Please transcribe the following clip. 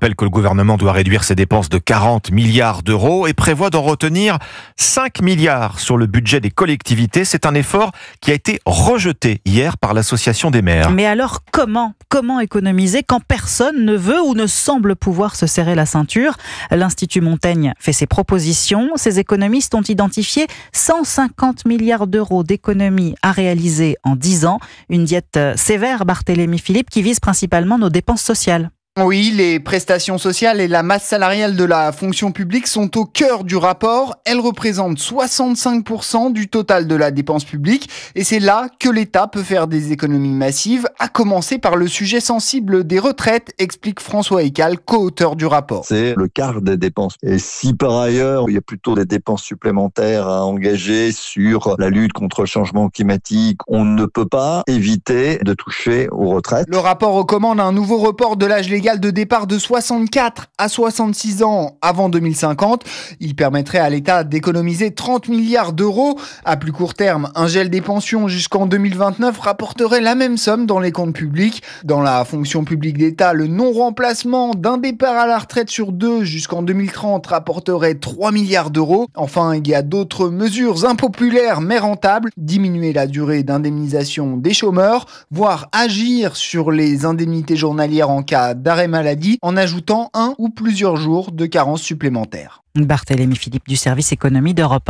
rappelle que le gouvernement doit réduire ses dépenses de 40 milliards d'euros et prévoit d'en retenir 5 milliards sur le budget des collectivités. C'est un effort qui a été rejeté hier par l'Association des maires. Mais alors comment économiser quand personne ne veut ou ne semble pouvoir se serrer la ceinture? L'Institut Montaigne fait ses propositions. Ces économistes ont identifié 150 milliards d'euros d'économies à réaliser en 10 ans. Une diète sévère, Barthélémy Philippe, qui vise principalement nos dépenses sociales. Oui, les prestations sociales et la masse salariale de la fonction publique sont au cœur du rapport. Elles représentent 65% du total de la dépense publique et c'est là que l'État peut faire des économies massives, à commencer par le sujet sensible des retraites, explique François Ecal, co-auteur du rapport. C'est le quart des dépenses. Et si par ailleurs, il y a plutôt des dépenses supplémentaires à engager sur la lutte contre le changement climatique, on ne peut pas éviter de toucher aux retraites. Le rapport recommande un nouveau report de l'âge légal de départ de 64 à 66 ans avant 2050. Il permettrait à l'État d'économiser 30 milliards d'euros. À plus court terme, un gel des pensions jusqu'en 2029 rapporterait la même somme dans les comptes publics. Dans la fonction publique d'État, le non-remplacement d'un départ à la retraite sur 2 jusqu'en 2030 rapporterait 3 milliards d'euros. Enfin, il y a d'autres mesures impopulaires mais rentables. Diminuer la durée d'indemnisation des chômeurs, voire agir sur les indemnités journalières en cas d'arrêt maladie en ajoutant un ou plusieurs jours de carence supplémentaires. Barthélémy Philippe du service économie d'Europe 1.